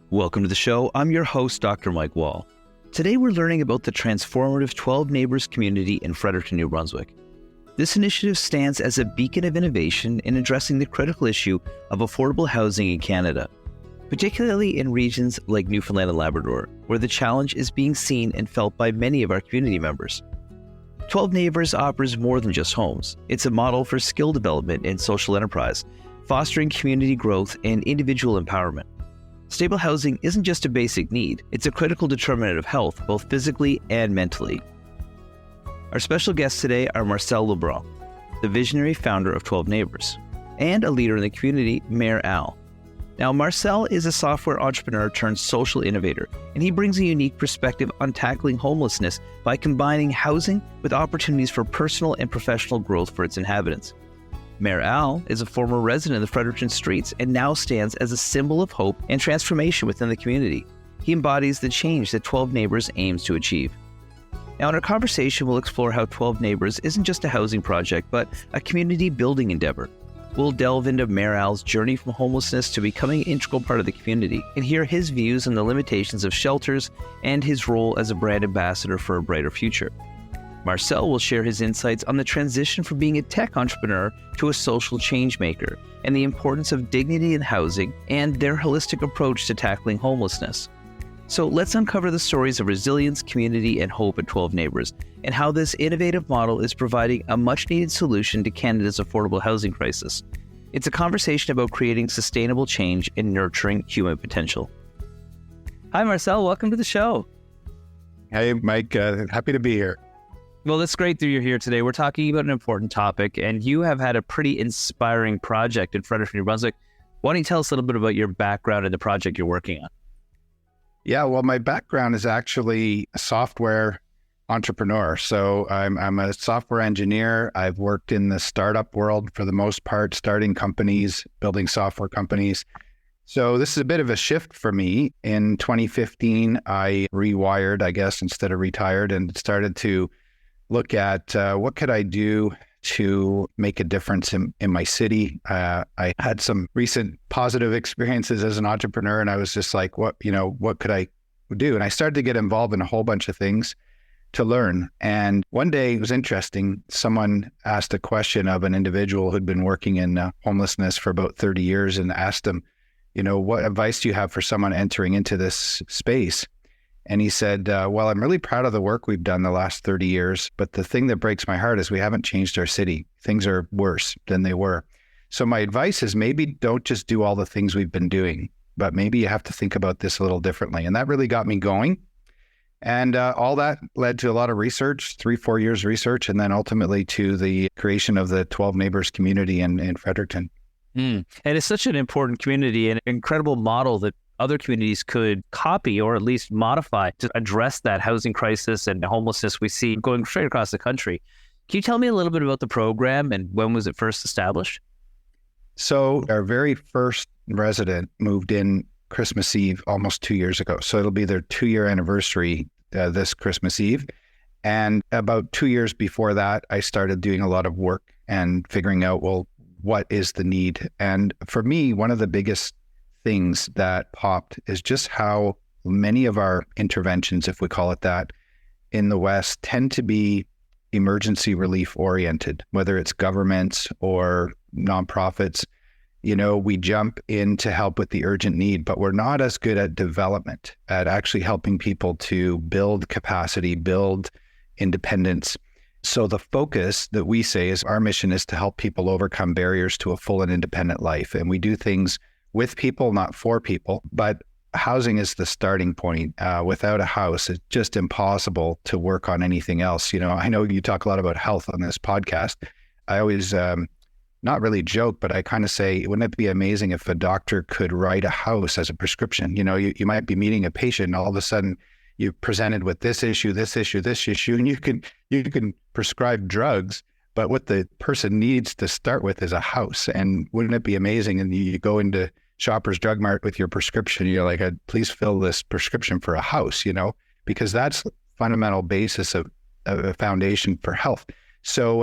Welcome to the show. I'm your host, Dr. Mike Wahl. Today we're learning about the transformative 12 Neighbours community in Fredericton, New Brunswick. This initiative stands as a beacon of innovation in addressing the critical issue of affordable housing in Canada, particularly in regions like Newfoundland and Labrador, where the challenge is being seen and felt by many of our community members. 12 Neighbours offers more than just homes. It's a model for skill development and social enterprise, fostering community growth and individual empowerment. Stable housing isn't just a basic need, it's a critical determinant of health, both physically and mentally. Our special guests today are Marcel LeBrun, the visionary founder of 12 Neighbours, and a leader in the community, Mayor Al. Now, Marcel is a software entrepreneur turned social innovator, and he brings a unique perspective on tackling homelessness by combining housing with opportunities for personal and professional growth for its inhabitants. Mayor Al is a former resident of the Fredericton streets and now stands as a symbol of hope and transformation within the community. He embodies the change that 12 Neighbours aims to achieve. Now, in our conversation, we'll explore how 12 Neighbours isn't just a housing project, but a community building endeavor. We'll delve into Mayor Al's journey from homelessness to becoming an integral part of the community and hear his views on the limitations of shelters and his role as a brand ambassador for a brighter future. Marcel will share his insights on the transition from being a tech entrepreneur to a social change maker and the importance of dignity in housing and their holistic approach to tackling homelessness. So let's uncover the stories of resilience, community, and hope at 12 Neighbours and how this innovative model is providing a much-needed solution to Canada's affordable housing crisis. It's a conversation about creating sustainable change and nurturing human potential. Hi, Marcel. Welcome to the show. Hey, Mike. Happy to be here. Well, it's great that you're here today. We're talking about an important topic, and you have had a pretty inspiring project in Fredericton, New Brunswick. Why don't you tell us a little bit about your background and the project you're working on? Yeah, well, my background is actually a software entrepreneur. So I'm a software engineer. I've worked in the startup world for the most part, starting companies, building software companies. So this is a bit of a shift for me. In 2015, I rewired, I guess, instead of retired, and started to look at what could I do to make a difference in my city. I had some recent positive experiences as an entrepreneur, and I was just like, what could I do? And I started to get involved in a whole bunch of things to learn. And one day it was interesting. Someone asked a question of an individual who'd been working in homelessness for about 30 years and asked him, what advice do you have for someone entering into this space? And he said, well, I'm really proud of the work we've done the last 30 years, but the thing that breaks my heart is we haven't changed our city. Things are worse than they were. So my advice is maybe don't just do all the things we've been doing, but maybe you have to think about this a little differently. And that really got me going. And all that led to a lot of research, 3-4 years research, and then ultimately to the creation of the 12 Neighbours community in Fredericton. And it's such an important community and an incredible model that other communities could copy or at least modify to address that housing crisis and homelessness we see going straight across the country. Can you tell me a little bit about the program and when was it first established? So our very first resident moved in Christmas Eve almost 2 years ago. So it'll be their 2-year anniversary this Christmas Eve. And about 2 years before that, I started doing a lot of work and figuring out, well, what is the need? And for me, one of the biggest things that popped is just how many of our interventions, if we call it that, in the West tend to be emergency relief oriented, whether it's governments or nonprofits. We jump in to help with the urgent need, but we're not as good at development, at actually helping people to build capacity, build independence. So the focus that we say is our mission is to help people overcome barriers to a full and independent life. And we do things with people, not for people, but housing is the starting point. Without a house, it's just impossible to work on anything else. I know you talk a lot about health on this podcast. I always, not really joke, but I kind of say, wouldn't it be amazing if a doctor could write a house as a prescription? You might be meeting a patient and all of a sudden you're presented with this issue, and you can prescribe drugs, but what the person needs to start with is a house. And wouldn't it be amazing? And you go into Shoppers Drug Mart with your prescription, you're like, please fill this prescription for a house, because that's the fundamental basis of a foundation for health. So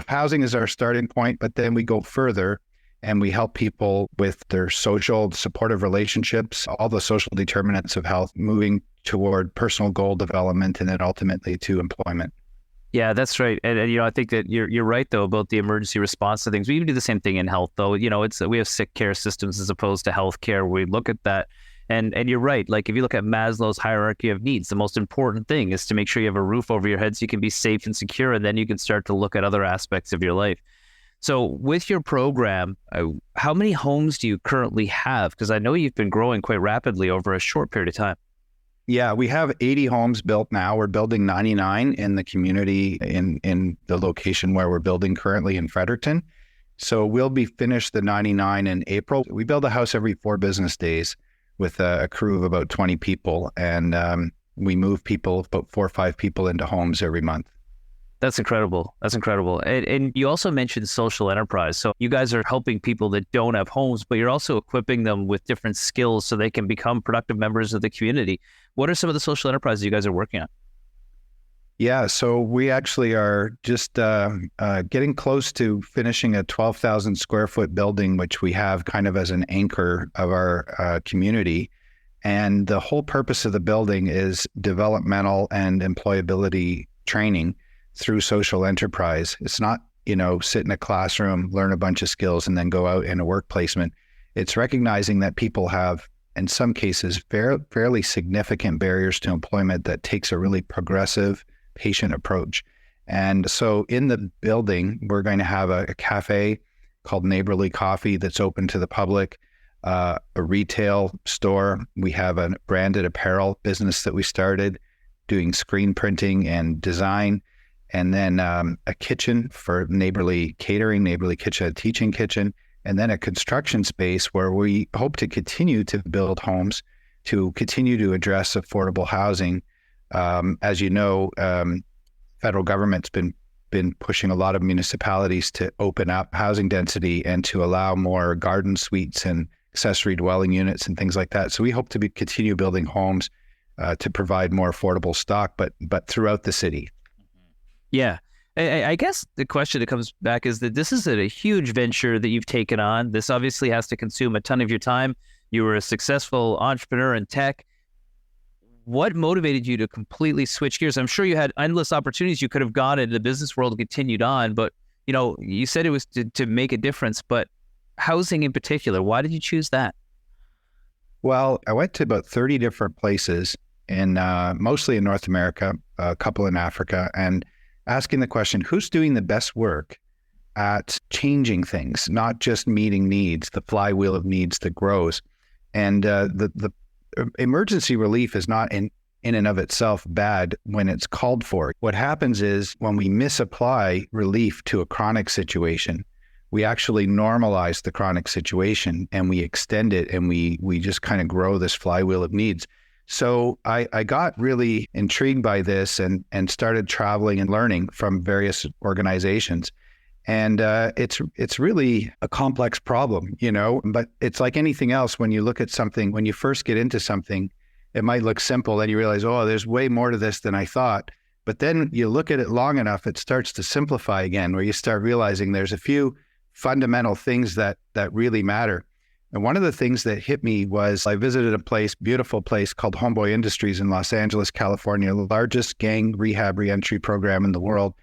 housing is our starting point, but then we go further and we help people with their social supportive relationships, all the social determinants of health, moving toward personal goal development and then ultimately to employment. Yeah, that's right. And I think that you're right though about the emergency response to things. We even do the same thing in health though. We have sick care systems as opposed to health care. We look at that. And you're right. Like if you look at Maslow's hierarchy of needs, the most important thing is to make sure you have a roof over your head so you can be safe and secure. And then you can start to look at other aspects of your life. So with your program, how many homes do you currently have? Because I know you've been growing quite rapidly over a short period of time. Yeah, we have 80 homes built now. We're building 99 in the community in the location where we're building currently in Fredericton. So we'll be finished the 99 in April. We build a house every 4 business days with a crew of about 20 people. And we move people, about 4 or 5 people into homes every month. That's incredible. That's incredible. And you also mentioned social enterprise. So you guys are helping people that don't have homes, but you're also equipping them with different skills so they can become productive members of the community. What are some of the social enterprises you guys are working on? Yeah, so we actually are just getting close to finishing a 12,000 square foot building, which we have kind of as an anchor of our community. And the whole purpose of the building is developmental and employability training through social enterprise. It's not, sit in a classroom, learn a bunch of skills, and then go out in a work placement. It's recognizing that people have, in some cases, fairly significant barriers to employment that takes a really progressive, patient approach. And so in the building, we're going to have a cafe called Neighborly Coffee that's open to the public, a retail store. We have a branded apparel business that we started doing screen printing and design. And then a kitchen for Neighborly Catering, Neighborly Kitchen, a teaching kitchen, and then a construction space where we hope to continue to build homes, to continue to address affordable housing. As you know, federal government's been pushing a lot of municipalities to open up housing density and to allow more garden suites and accessory dwelling units and things like that. So we hope to continue building homes to provide more affordable stock, but throughout the city. Yeah. I guess the question that comes back is that this is a huge venture that you've taken on. This obviously has to consume a ton of your time. You were a successful entrepreneur in tech. What motivated you to completely switch gears? I'm sure you had endless opportunities you could have gone into the business world and continued on, but you said it was to make a difference, but housing in particular, why did you choose that? Well, I went to about 30 different places mostly in North America, a couple in Africa, and asking the question, who's doing the best work at changing things, not just meeting needs, the flywheel of needs that grows. And the emergency relief is not in and of itself bad when it's called for. What happens is when we misapply relief to a chronic situation, we actually normalize the chronic situation and we extend it and we just kind of grow this flywheel of needs. So I got really intrigued by this and started traveling and learning from various organizations. And it's really a complex problem, but it's like anything else. When you look at something, when you first get into something, it might look simple. Then you realize, oh, there's way more to this than I thought. But then you look at it long enough, it starts to simplify again, where you start realizing there's a few fundamental things that really matter. And one of the things that hit me was I visited a beautiful place called Homeboy Industries in Los Angeles, California, the largest gang rehab reentry program in the world.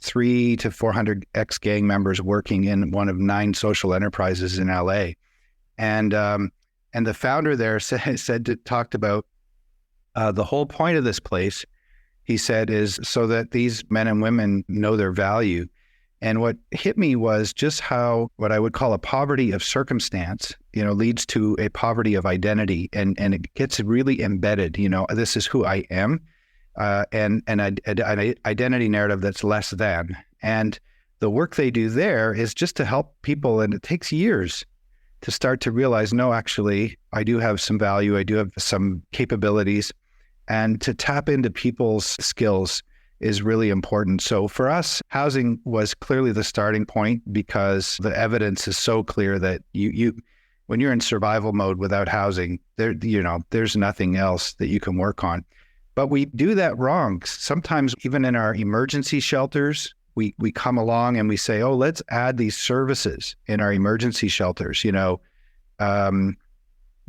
300 to 400 ex-gang members working in one of 9 social enterprises in LA. And the founder there talked about the whole point of this place, he said, is so that these men and women know their value. And what hit me was just how what I would call a poverty of circumstance, leads to a poverty of identity, and it gets really embedded. This is who I am, and an identity narrative that's less than. And the work they do there is just to help people, and it takes years to start to realize, no, actually, I do have some value, I do have some capabilities, and to tap into people's skills is really important. So for us, housing was clearly the starting point because the evidence is so clear that you when you're in survival mode without housing, there's nothing else that you can work on. But we do that wrong. Sometimes even in our emergency shelters, we come along and we say, oh, let's add these services in our emergency shelters,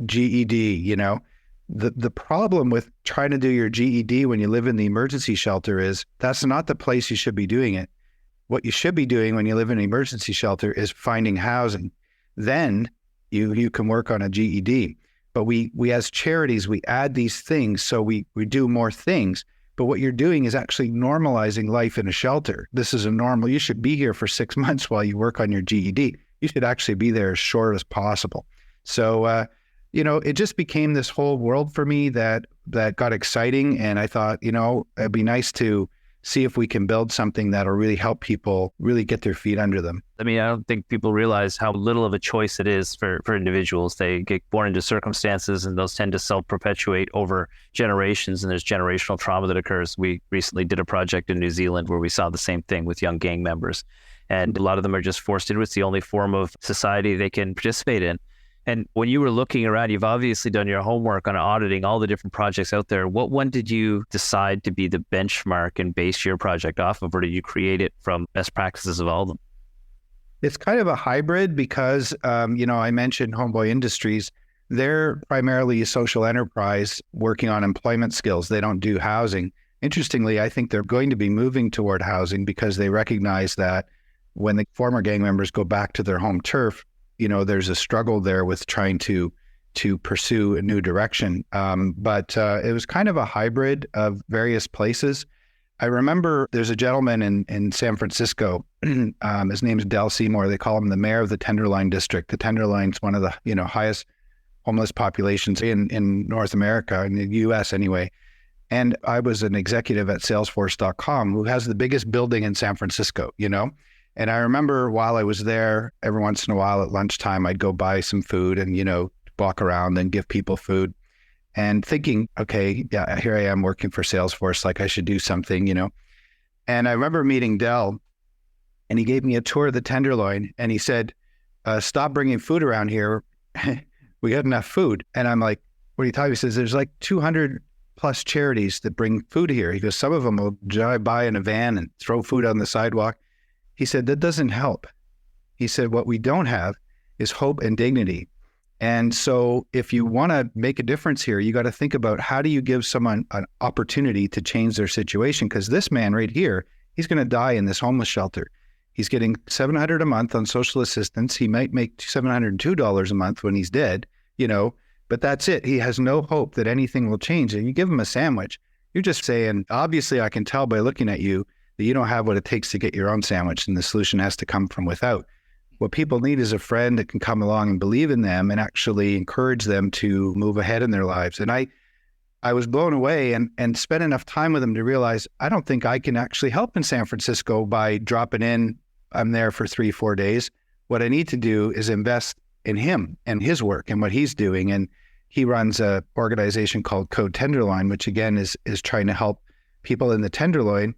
GED, The problem with trying to do your GED when you live in the emergency shelter is that's not the place you should be doing it. What you should be doing when you live in an emergency shelter is finding housing. Then you can work on a GED. But we as charities, we add these things, so we do more things. But what you're doing is actually normalizing life in a shelter. This is a normal, you should be here for 6 months while you work on your GED. You should actually be there as short as possible. So, it just became this whole world for me that got exciting. And I thought, it'd be nice to see if we can build something that'll really help people really get their feet under them. I mean, I don't think people realize how little of a choice it is for individuals. They get born into circumstances and those tend to self-perpetuate over generations, and there's generational trauma that occurs. We recently did a project in New Zealand where we saw the same thing with young gang members. And a lot of them are just forced into it. It's the only form of society they can participate in. And when you were looking around, you've obviously done your homework on auditing all the different projects out there. What one did you decide to be the benchmark and base your project off of, or did you create it from best practices of all of them? It's kind of a hybrid because, I mentioned Homeboy Industries. They're primarily a social enterprise working on employment skills. They don't do housing. Interestingly, I think they're going to be moving toward housing because they recognize that when the former gang members go back to their home turf, there's a struggle there with trying to pursue a new direction. But it was kind of a hybrid of various places. I remember there's a gentleman in San Francisco. His name is Del Seymour. They call him the mayor of the Tenderloin District. The Tenderloin's one of the highest homeless populations in North America, in the U.S. anyway. And I was an executive at Salesforce.com, who has the biggest building in San Francisco, And I remember while I was there, every once in a while at lunchtime, I'd go buy some food and, walk around and give people food and thinking, okay, yeah, here I am working for Salesforce, like I should do something, And I remember meeting Del, and he gave me a tour of the Tenderloin, and he said, stop bringing food around here. We got enough food. And I'm like, what are you talking about? He says, there's like 200 plus charities that bring food here. He goes, some of them will drive by in a van and throw food on the sidewalk. He said, that doesn't help. He said, what we don't have is hope and dignity. And so if you want to make a difference here, you got to think about how do you give someone an opportunity to change their situation? Because this man right here, he's going to die in this homeless shelter. He's getting $700 a month on social assistance. He might make $702 a month when he's dead, but that's it. He has no hope that anything will change. And you give him a sandwich, you're just saying, obviously I can tell by looking at you that you don't have what it takes to get your own sandwich, and the solution has to come from without. What people need is a friend that can come along and believe in them and actually encourage them to move ahead in their lives. And I was blown away and spent enough time with him to realize I don't think I can actually help in San Francisco by dropping in. I'm there for 3-4 days. What I need to do is invest in him and his work and what he's doing. And he runs an organization called Code Tenderloin, which again is trying to help people in the Tenderloin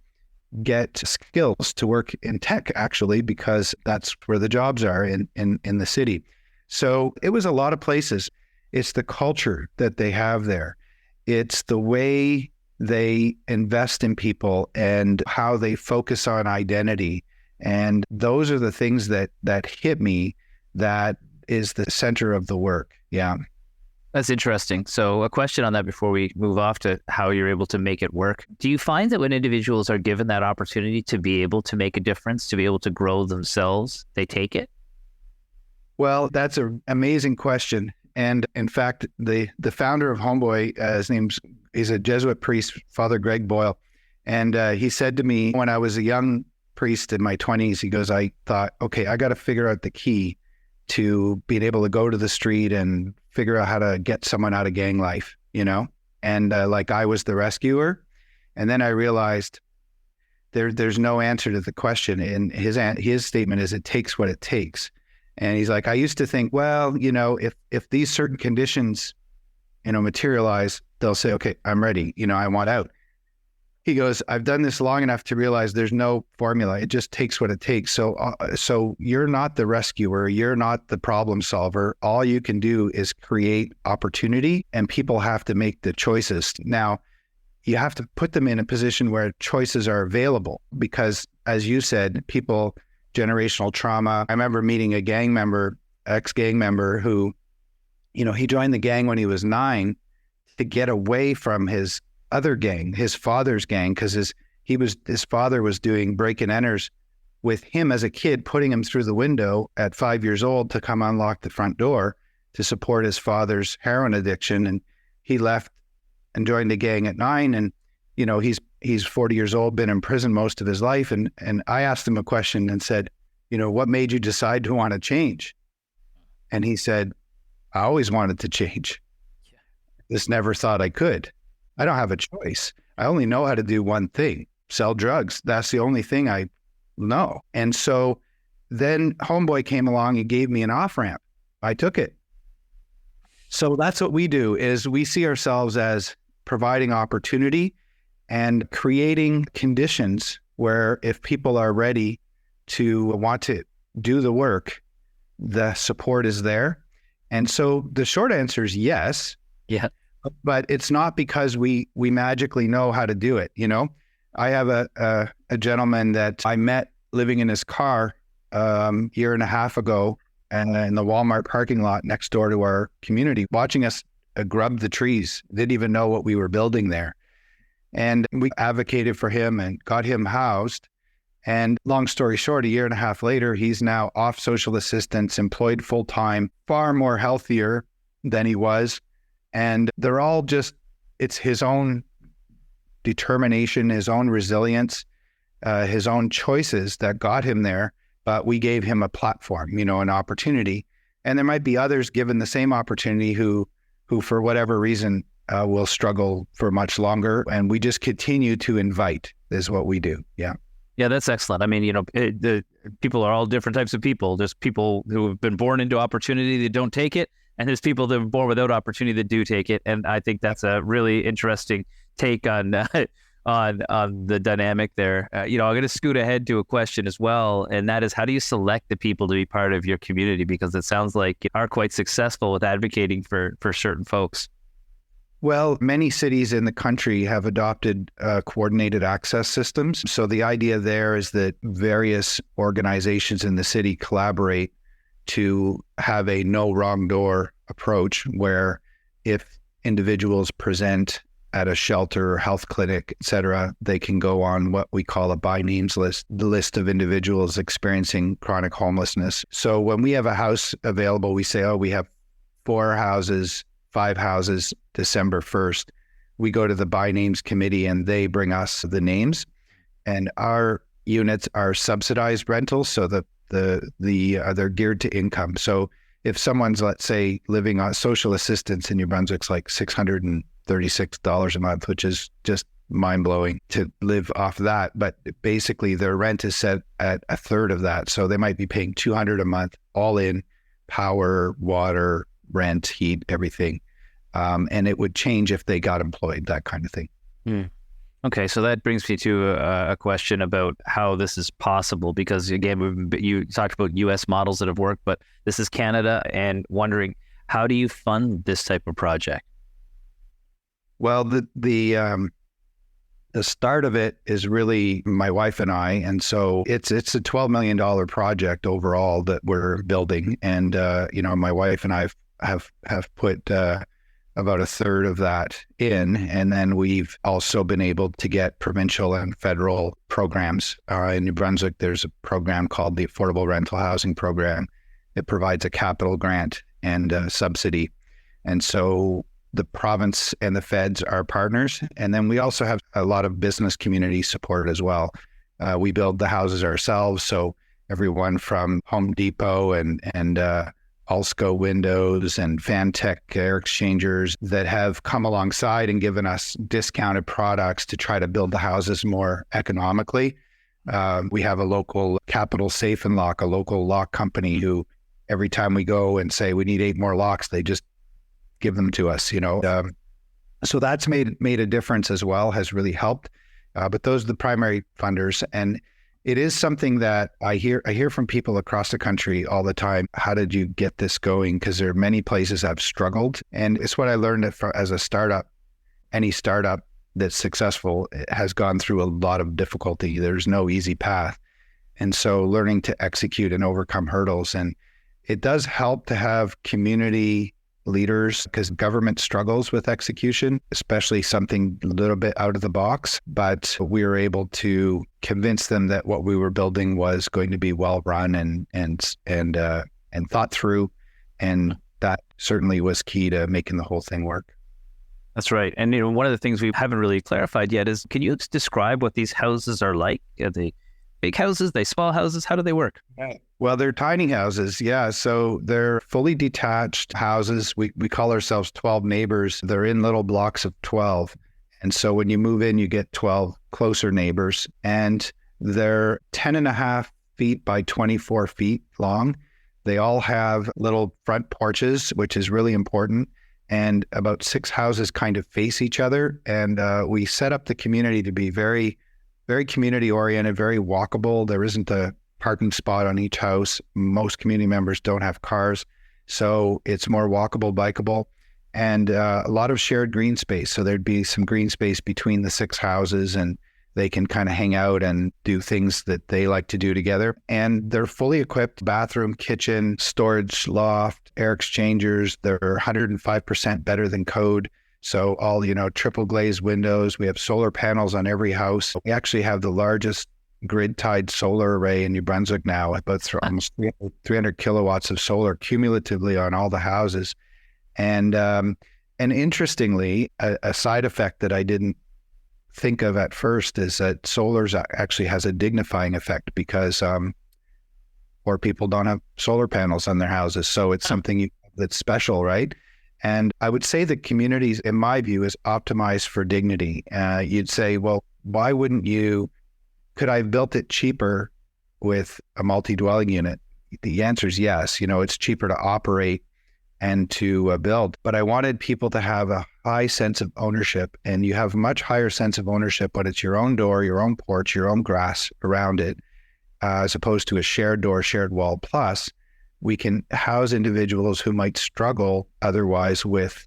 get skills to work in tech, actually, because that's where the jobs are in the city. So it was a lot of places. It's the culture that they have there. It's the way they invest in people and how they focus on identity. And those are the things that hit me. That is the center of the work. Yeah. That's interesting. So a question on that before we move off to how you're able to make it work. Do you find that when individuals are given that opportunity to be able to make a difference, to be able to grow themselves, they take it? Well, that's an amazing question. And in fact, the founder of Homeboy, he's a Jesuit priest, Father Greg Boyle. And he said to me when I was a young priest in my 20s, he goes, I thought, okay, I got to figure out the key to being able to go to the street and figure out how to get someone out of gang life, and like I was the rescuer. And then I realized there's no answer to the question. And his statement is, it takes what it takes. And he's like, I used to think, well, if these certain conditions, materialize, they'll say, okay, I'm ready. I want out. He goes, I've done this long enough to realize there's no formula. It just takes what it takes. So you're not the rescuer. You're not the problem solver. All you can do is create opportunity, and people have to make the choices. Now, you have to put them in a position where choices are available, because as you said, people, generational trauma. I remember meeting a gang member, ex-gang member who, he joined the gang when he was 9 to get away from his other gang, his father's gang, because his father was doing break-and-enters with him as a kid, putting him through the window at 5 years old to come unlock the front door to support his father's heroin addiction. And he left and joined the gang at 9. And, he's 40 years old, been in prison most of his life. And I asked him a question and said, what made you decide to want to change? And he said, I always wanted to change. Just never thought I could. I don't have a choice. I only know how to do one thing, sell drugs. That's the only thing I know. And so then Homeboy came along and gave me an off-ramp. I took it. So that's what we do, is we see ourselves as providing opportunity and creating conditions where if people are ready to want to do the work, the support is there. And so the short answer is yes. Yeah. But it's not because we magically know how to do it. I have a gentleman that I met living in his car year and a half ago, and in the Walmart parking lot next door to our community, watching us grub the trees. Didn't even know what we were building there. And we advocated for him and got him housed. And long story short, a year and a half later, he's now off social assistance, employed full-time, far more healthier than he was. And they're all just, it's his own determination, his own resilience, his own choices that got him there. But we gave him a platform, an opportunity. And there might be others given the same opportunity who for whatever reason will struggle for much longer. And we just continue to invite is what we do. Yeah. Yeah, that's excellent. I mean, the people are all different types of people. There's people who have been born into opportunity that don't take it, and there's people that are born without opportunity that do take it. And I think that's a really interesting take on on the dynamic there. I'm going to scoot ahead to a question as well, and that is, how do you select the people to be part of your community? Because it sounds like you are quite successful with advocating for certain folks. Well, many cities in the country have adopted coordinated access systems. So the idea there is that various organizations in the city collaborate to have a no wrong door approach, where if individuals present at a shelter or health clinic, et cetera, they can go on what we call a by names list, the list of individuals experiencing chronic homelessness. So when we have a house available, we say, we have 4 houses, 5 houses, December 1st. We go to the by names committee and they bring us the names, and our units are subsidized rentals. So they're geared to income. So if someone's, let's say, living on social assistance in New Brunswick's like $636 a month, which is just mind blowing to live off that. But basically their rent is set at a third of that. So they might be paying $200 a month, all in power, water, rent, heat, everything. And it would change if they got employed, that kind of thing. Okay, so that brings me to a question about how this is possible, because again, you talked about U.S. models that have worked, but this is Canada, and wondering, how do you fund this type of project? Well, the start of it is really my wife and I, and so it's a $12 million project overall that we're building, and my wife and I have put about a third of that in, and then we've also been able to get provincial and federal programs. In New Brunswick, there's a program called the Affordable Rental Housing Program. It provides a capital grant and a subsidy, and so the province and the feds are partners. And then we also have a lot of business community support as well. We build the houses ourselves, so everyone from Home Depot and Alsco windows and Fantech air exchangers that have come alongside and given us discounted products to try to build the houses more economically. We have a local Capital Safe and Lock, a local lock company who every time we go and say we need 8 more locks, they just give them to us, So that's made a difference as well, has really helped. But those are the primary funders. And it is something that I hear from people across the country all the time. How did you get this going? Because there are many places I've struggled. And it's what I learned as a startup. Any startup that's successful has gone through a lot of difficulty. There's no easy path. And so learning to execute and overcome hurdles. And it does help to have community leaders, because government struggles with execution, especially something a little bit out of the box. But we were able to convince them that what we were building was going to be well run and thought through. And that certainly was key to making the whole thing work. That's right. And one of the things we haven't really clarified yet is, can you describe what these houses are like? Are they big houses? Are they small houses? How do they work? Well, they're tiny houses. Yeah. So they're fully detached houses. We call ourselves 12 neighbors. They're in little blocks of 12. And so when you move in, you get 12 closer neighbors, and they're 10.5 feet by 24 feet long. They all have little front porches, which is really important. And about 6 houses kind of face each other. And we set up the community to be very, very community oriented, very walkable. There isn't a parking spot on each house. Most community members don't have cars, so it's more walkable, bikeable, and a lot of shared green space. So there'd be some green space between the 6 houses, and they can kind of hang out and do things that they like to do together. And they're fully equipped: bathroom, kitchen, storage loft, air exchangers. They're 105% better than code. So all, triple glazed windows. We have solar panels on every house. We actually have the largest grid-tied solar array in New Brunswick now, about almost 300 kilowatts of solar cumulatively on all the houses. And interestingly, a side effect that I didn't think of at first is that solar actually has a dignifying effect, because poor people don't have solar panels on their houses. So it's something that's special, right? And I would say that communities, in my view, is optimized for dignity. You'd say, well, why wouldn't you? Could I have built it cheaper with a multi-dwelling unit? The answer is yes. It's cheaper to operate and to build. But I wanted people to have a high sense of ownership, and you have a much higher sense of ownership when it's your own door, your own porch, your own grass around it, as opposed to a shared door, shared wall. Plus, we can house individuals who might struggle otherwise with,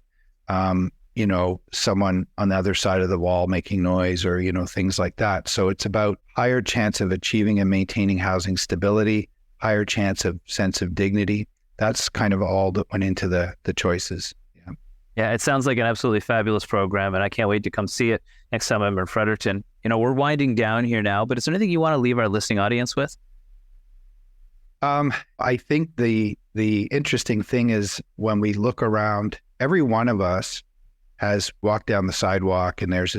someone on the other side of the wall making noise, or, things like that. So it's about higher chance of achieving and maintaining housing stability, higher chance of sense of dignity. That's kind of all that went into the choices. Yeah, it sounds like an absolutely fabulous program, and I can't wait to come see it next time I'm in Fredericton. We're winding down here now, but is there anything you want to leave our listening audience with? I think the interesting thing is, when we look around, every one of us has walked down the sidewalk, and there's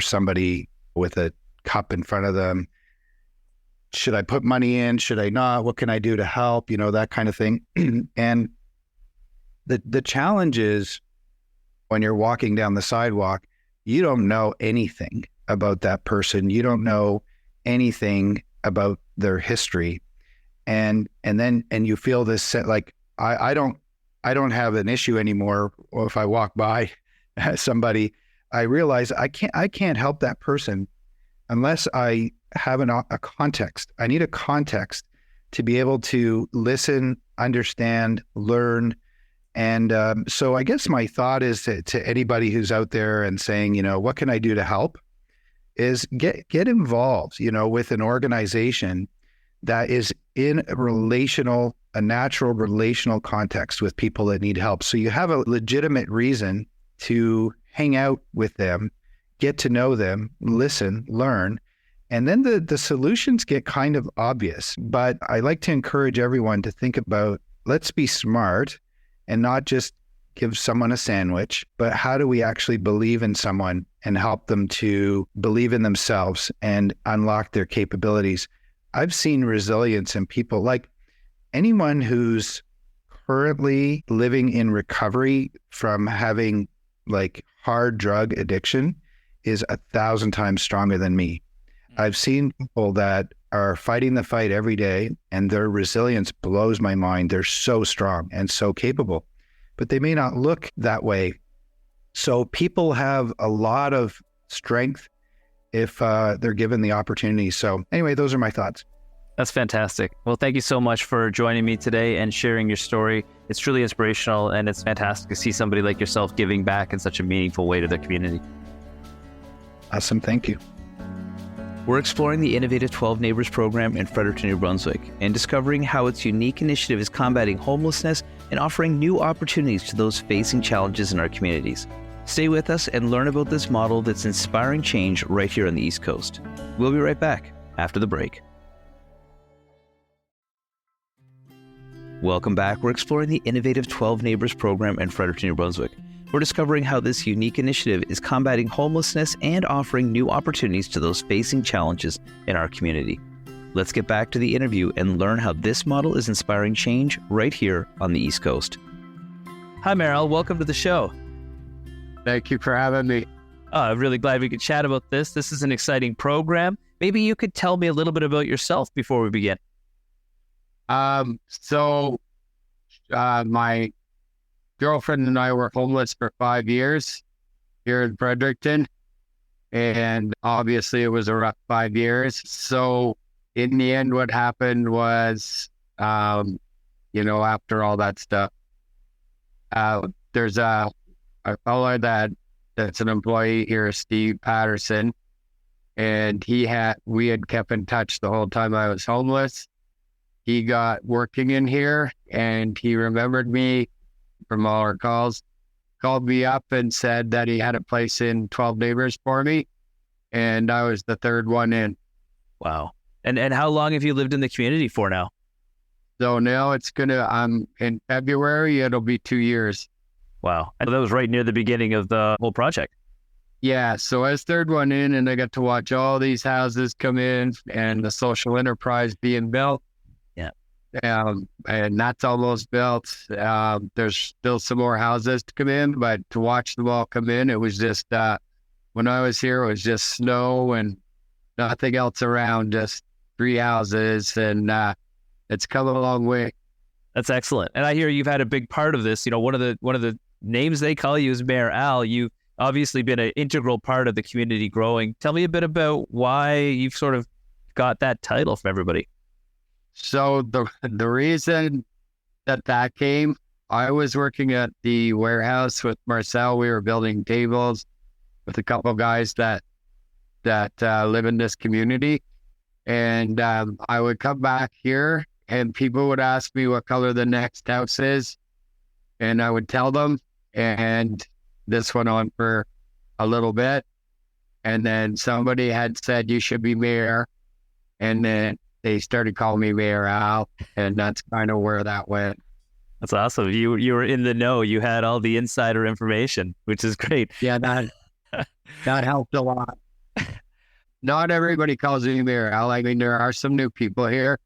somebody with a cup in front of them. Should I put money in? Should I not? What can I do to help? That kind of thing. And the challenge is, when you're walking down the sidewalk, you don't know anything about that person. You don't know anything about their history. And you feel this like, I don't have an issue anymore. Or if I walk by somebody, I realize I can't help that person unless I have a context. I need a context to be able to listen, understand, learn. And so I guess my thought is to anybody who's out there and saying, what can I do to help, is get involved, with an organization that is in a natural relational context with people that need help. So you have a legitimate reason to hang out with them, get to know them, listen, learn, and then the solutions get kind of obvious. But I like to encourage everyone to think about, let's be smart and not just give someone a sandwich, but how do we actually believe in someone and help them to believe in themselves and unlock their capabilities. I've seen resilience in people, like anyone who's currently living in recovery from having hard drug addiction is 1,000 times stronger than me. I've seen people that are fighting the fight every day, and their resilience blows my mind. They're so strong and so capable, but they may not look that way. So people have a lot of strength if they're given the opportunity. So anyway, those are my thoughts. That's fantastic. Well, thank you so much for joining me today and sharing your story. It's truly inspirational, and it's fantastic to see somebody like yourself giving back in such a meaningful way to the community. Awesome. Thank you. We're exploring the innovative 12 Neighbours program in Fredericton, New Brunswick, and discovering how its unique initiative is combating homelessness and offering new opportunities to those facing challenges in our communities. Stay with us and learn about this model that's inspiring change right here on the East Coast. We'll be right back after the break. Welcome back. We're exploring the innovative 12 Neighbours program in Fredericton, New Brunswick. We're discovering how this unique initiative is combating homelessness and offering new opportunities to those facing challenges in our community. Let's get back to the interview and learn how this model is inspiring change right here on the East Coast. Hi, Marcel. Welcome to the show. Thank you for having me. I'm really glad we could chat about this. This is an exciting program. Maybe you could tell me a little bit about yourself before we begin. My girlfriend and I were homeless for 5 years here in Fredericton. And obviously it was a rough 5 years. So in the end, what happened was, after all that stuff, there's a fellow that's an employee here, Steve Patterson, and we had kept in touch the whole time I was homeless. He got working in here and he remembered me from all our calls, called me up and said that he had a place in 12 Neighbours for me. And I was the third one in. Wow. And how long have you lived in the community for now? So now in February, it'll be 2 years. Wow. And that was right near the beginning of the whole project. Yeah. So I was third one in and I got to watch all these houses come in and the social enterprise being built. Yeah. And that's almost built. There's still some more houses to come in, but to watch them all come in, it was just, when I was here, it was just snow and nothing else around, just 3 houses. And it's come a long way. That's excellent. And I hear you've had a big part of this. One of the names they call you is Mayor Al. You've obviously been an integral part of the community growing. Tell me a bit about why you've sort of got that title from everybody. So the reason that came, I was working at the warehouse with Marcel. We were building tables with a couple of guys that live in this community. And I would come back here and people would ask me what color the next house is. And I would tell them. And this went on for a little bit. And then somebody had said, you should be mayor. And then they started calling me Mayor Al. And that's kind of where that went. That's awesome. You were in the know. You had all the insider information, which is great. Yeah, that helped a lot. Not everybody calls me Mayor Al. I mean, there are some new people here.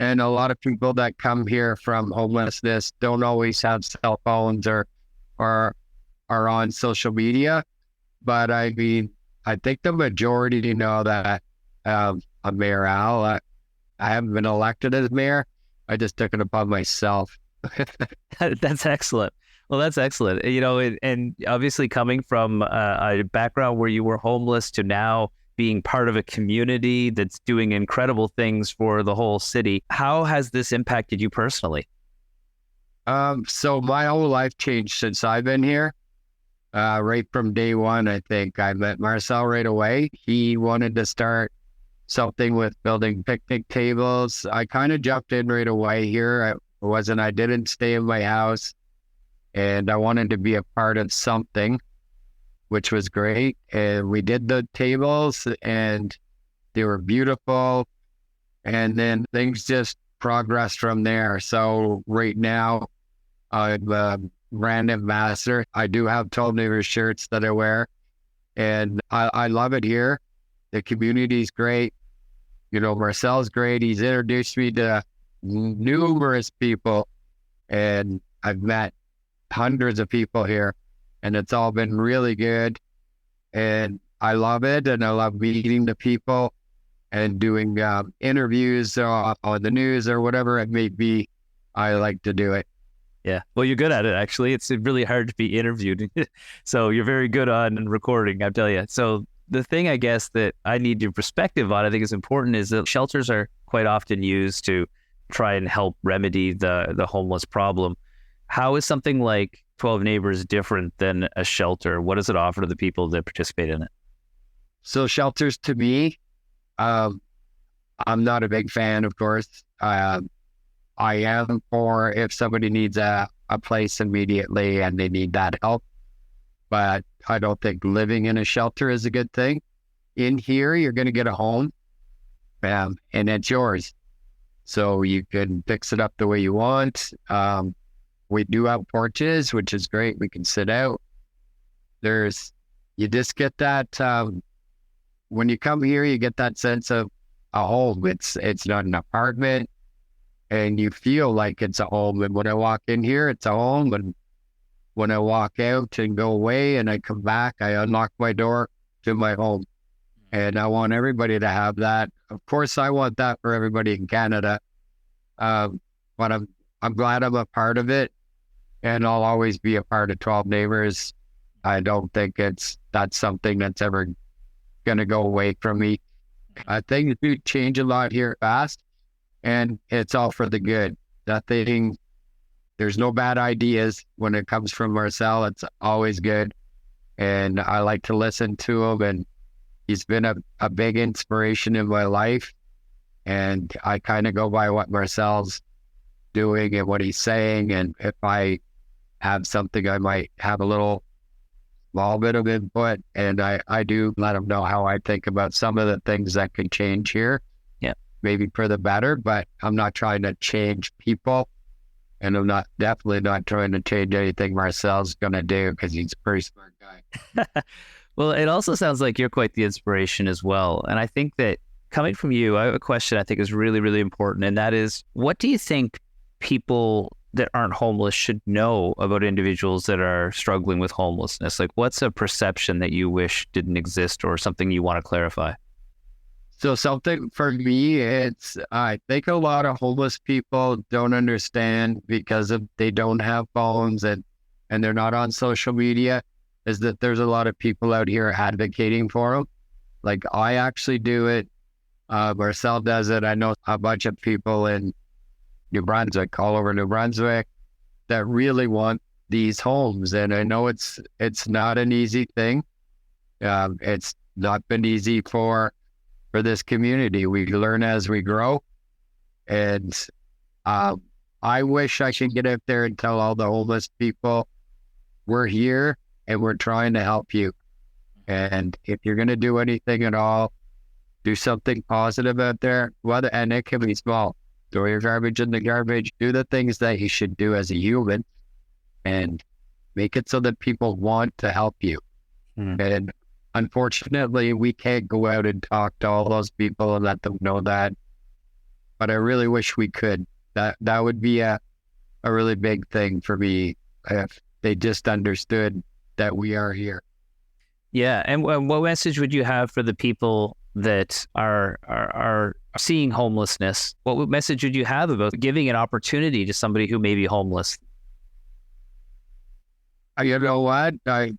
And a lot of people that come here from homelessness don't always have cell phones or are on social media. But I mean, I think the majority know that I'm Mayor Al. I haven't been elected as mayor. I just took it upon myself. That's excellent. Well, that's excellent. And obviously coming from a background where you were homeless to now being part of a community that's doing incredible things for the whole city. How has this impacted you personally? So my whole life changed since I've been here. Right from day one, I think I met Marcel right away. He wanted to start something with building picnic tables. I kind of jumped in right away here. I didn't stay in my house and I wanted to be a part of something, which was great. And we did the tables and they were beautiful. And then things just progressed from there. So right now I'm a brand ambassador. I do have 12 Neighbours shirts that I wear and I love it here. The community's great. Marcel's great. He's introduced me to numerous people and I've met hundreds of people here and it's all been really good. And I love it. And I love meeting the people and doing interviews on the news or whatever it may be. I like to do it. Yeah. Well, you're good at it, actually. It's really hard to be interviewed. So you're very good on recording, I'll tell you. So the thing, I guess, that I need your perspective on, I think is important, is that shelters are quite often used to try and help remedy the homeless problem. How is something like 12 Neighbours different than a shelter? What does it offer to the people that participate in it? So shelters to me, I'm not a big fan, of course. I am for if somebody needs a place immediately and they need that help. But I don't think living in a shelter is a good thing. In here, you're going to get a home, and it's yours. So you can fix it up the way you want. We do have porches, which is great. We can sit out. You just get that, when you come here, you get that sense of a home. It's not an apartment, and you feel like it's a home. And when I walk in here, it's a home. And when I walk out and go away and I come back, I unlock my door to my home. And I want everybody to have that. Of course, I want that for everybody in Canada. But I'm glad I'm a part of it, and I'll always be a part of 12 Neighbours. I don't think that's something that's ever going to go away from me. Things do change a lot here fast, and it's all for the good. There's no bad ideas when it comes from Marcel. It's always good, and I like to listen to him, and he's been a big inspiration in my life, and I kind of go by what Marcel's doing and what he's saying, and if I have something, I might have a small bit of input, and I do let him know how I think about some of the things that could change here. Yeah, maybe for the better, but I'm not trying to change people, and I'm definitely not trying to change anything Marcel's going to do, because he's a pretty smart guy. Well, it also sounds like you're quite the inspiration as well. And I think that coming from you, I have a question I think is really, really important. And that is, what do you think people that aren't homeless should know about individuals that are struggling with homelessness? Like, what's a perception that you wish didn't exist, or something you want to clarify? So something for me, I think a lot of homeless people don't understand, because they don't have phones and they're not on social media, is that there's a lot of people out here advocating for them. Like, I actually do it. Marcel does it. I know a bunch of people in New Brunswick, all over New Brunswick, that really want these homes. And I know it's not an easy thing. It's not been easy for this community. We learn as we grow. And I wish I could get out there and tell all the homeless people, we're here and we're trying to help you. And if you're going to do anything at all, do something positive out there, and it can be small. Throw your garbage in the garbage, do the things that you should do as a human, and make it so that people want to help you. And unfortunately, we can't go out and talk to all those people and let them know that. But I really wish we could. That would be a really big thing for me, if they just understood that we are here. Yeah. And what message would you have for the people that are seeing homelessness? What message would you have about giving an opportunity to somebody who may be homeless? You know what?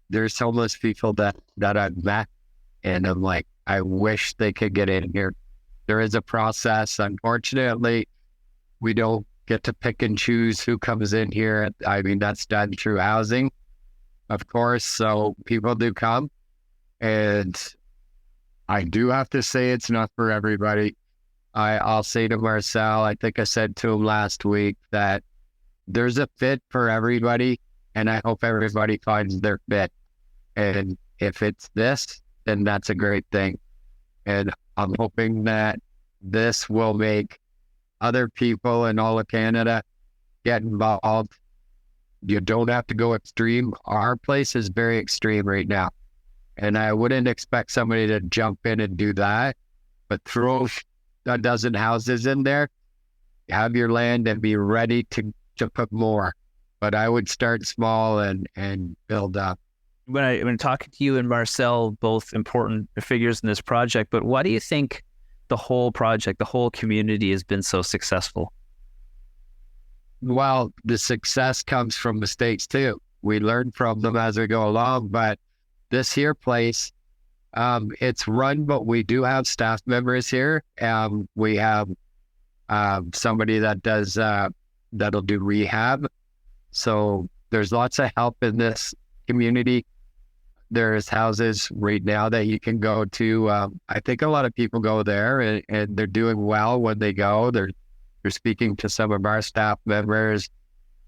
There's homeless people that I've met, and I'm like, I wish they could get in here. There is a process. Unfortunately, we don't get to pick and choose who comes in here. I mean, that's done through housing, of course. So people do come, and I do have to say it's not for everybody. I'll say to Marcel, I think I said to him last week, that there's a fit for everybody, and I hope everybody finds their fit. And if it's this, then that's a great thing. And I'm hoping that this will make other people in all of Canada get involved. You don't have to go extreme. Our place is very extreme right now, and I wouldn't expect somebody to jump in and do that, but throw a dozen houses in there, have your land, and be ready to put more. But I would start small and build up. When talking to you and Marcel, both important figures in this project, but why do you think the whole project, the whole community has been so successful? Well, the success comes from mistakes too. We learn from them as we go along, but this here place, it's run, but we do have staff members here. We have somebody that does that'll do rehab. So there's lots of help in this community. there's houses right now that you can go to. I think a lot of people go there and they're doing well when they go. They're speaking to some of our staff members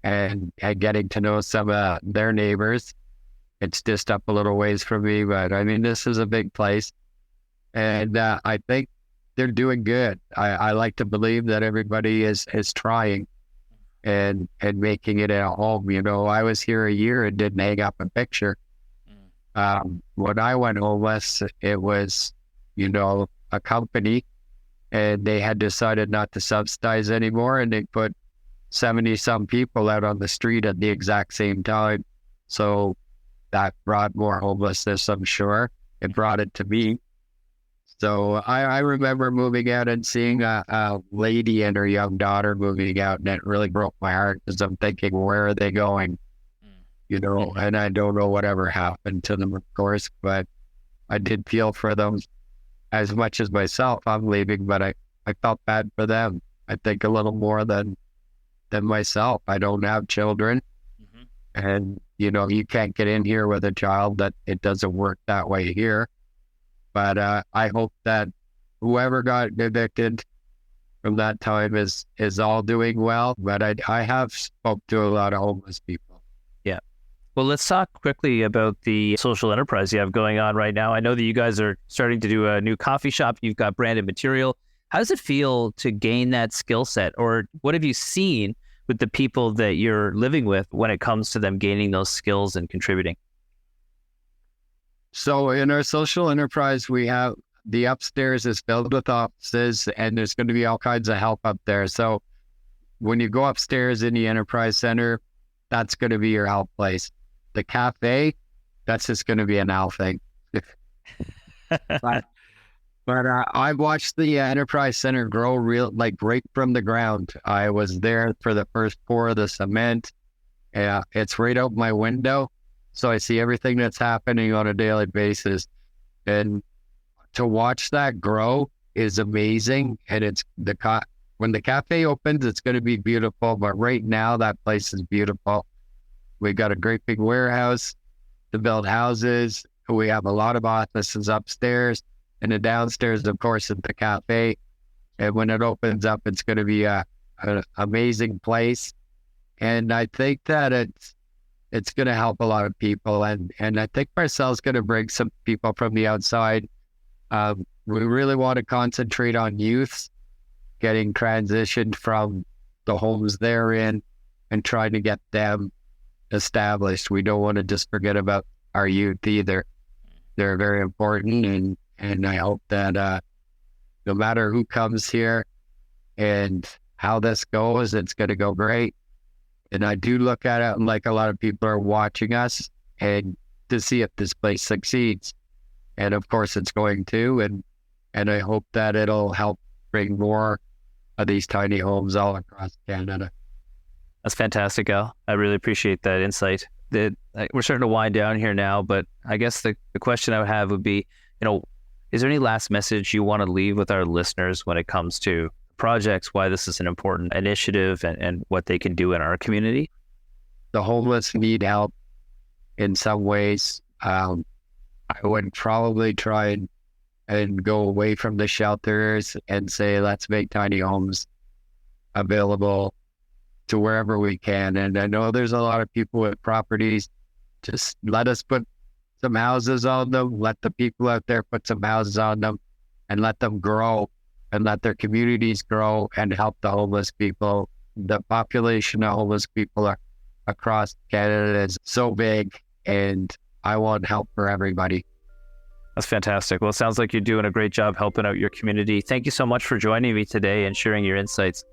and getting to know some of their neighbors. It's just up a little ways from me, but I mean, this is a big place. And I think they're doing good. I like to believe that everybody is trying and making it at home. You know, I was here a year and didn't hang up a picture. When I went homeless, it was, you know, a company, and they had decided not to subsidize anymore, and they put 70 some people out on the street at the exact same time. So that brought more homelessness, I'm sure. It brought it to me. So I remember moving out and seeing a lady and her young daughter moving out, and it really broke my heart because I'm thinking, where are they going? You know, and I don't know whatever happened to them, of course, but I did feel for them as much as myself. I'm leaving, but I felt bad for them. I think a little more than myself. I don't have children. And, you know, you can't get in here with a child. That it doesn't work that way here. But I hope that whoever got evicted from that time is all doing well. But I have spoke to a lot of homeless people. Yeah. Well, let's talk quickly about the social enterprise you have going on right now. I know that you guys are starting to do a new coffee shop. You've got branded material. How does it feel to gain that skill set? Or what have you seen with the people that you're living with when it comes to them gaining those skills and contributing? So in our social enterprise, we have the upstairs is filled with offices, and there's going to be all kinds of help up there. So when you go upstairs in the enterprise center, that's going to be your help place. The cafe, that's just going to be an Al thing. But I've watched the enterprise center grow right from the ground. I was there for the first pour of the cement. It's right out my window. So I see everything that's happening on a daily basis. And to watch that grow is amazing. And it's when the cafe opens, it's going to be beautiful. But right now, that place is beautiful. We got a great big warehouse to build houses. We have a lot of offices upstairs. And the downstairs, of course, is the cafe. And when it opens up, it's going to be an amazing place. And I think that it's going to help a lot of people. And I think Marcel's going to bring some people from the outside. We really want to concentrate on youths getting transitioned from the homes they're in and trying to get them established. We don't want to just forget about our youth either. They're very important, and I hope that no matter who comes here and how this goes, it's going to go great. And I do look at it like a lot of people are watching us and to see if this place succeeds. And of course it's going to, and I hope that it'll help bring more of these tiny homes all across Canada. That's fantastic, Al. I really appreciate that insight. We're starting to wind down here now, but I guess the question I would have would be, is there any last message you want to leave with our listeners when it comes to projects, why this is an important initiative, and what they can do in our community? The homeless need help in some ways. I would probably try and go away from the shelters and say, let's make tiny homes available to wherever we can. And I know there's a lot of people with properties. Just let us put some houses on them. Let the people out there put some houses on them and let them grow and let their communities grow and help the homeless people. The population of homeless people across Canada is so big, and I want help for everybody. That's fantastic. Well, it sounds like you're doing a great job helping out your community. Thank you so much for joining me today and sharing your insights.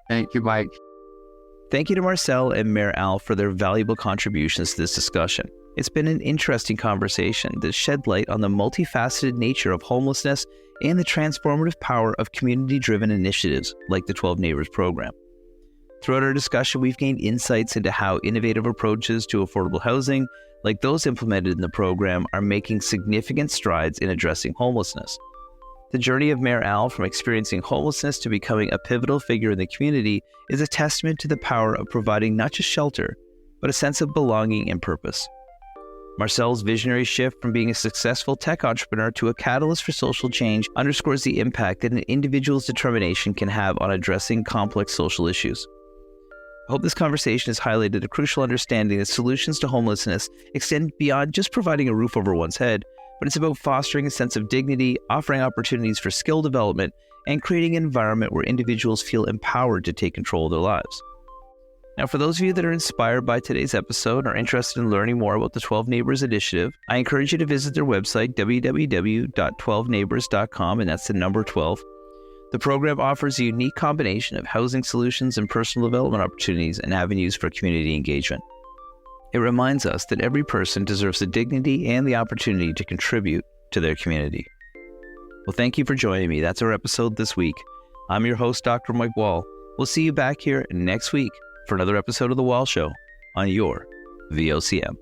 Thank you, Mike. Thank you to Marcel and Mayor Al for their valuable contributions to this discussion. It's been an interesting conversation that shed light on the multifaceted nature of homelessness and the transformative power of community-driven initiatives like the 12 Neighbours program. Throughout our discussion, we've gained insights into how innovative approaches to affordable housing, like those implemented in the program, are making significant strides in addressing homelessness. The journey of Mayor Al from experiencing homelessness to becoming a pivotal figure in the community is a testament to the power of providing not just shelter, but a sense of belonging and purpose. Marcel's visionary shift from being a successful tech entrepreneur to a catalyst for social change underscores the impact that an individual's determination can have on addressing complex social issues. I hope this conversation has highlighted a crucial understanding that solutions to homelessness extend beyond just providing a roof over one's head, but it's about fostering a sense of dignity, offering opportunities for skill development, and creating an environment where individuals feel empowered to take control of their lives. Now, for those of you that are inspired by today's episode and are interested in learning more about the 12 Neighbours initiative, I encourage you to visit their website, www.12neighbours.com, and that's the number 12. The program offers a unique combination of housing solutions and personal development opportunities and avenues for community engagement. It reminds us that every person deserves the dignity and the opportunity to contribute to their community. Well, thank you for joining me. That's our episode this week. I'm your host, Dr. Mike Wahl. We'll see you back here next week for another episode of The Wahl Show on your VOCM.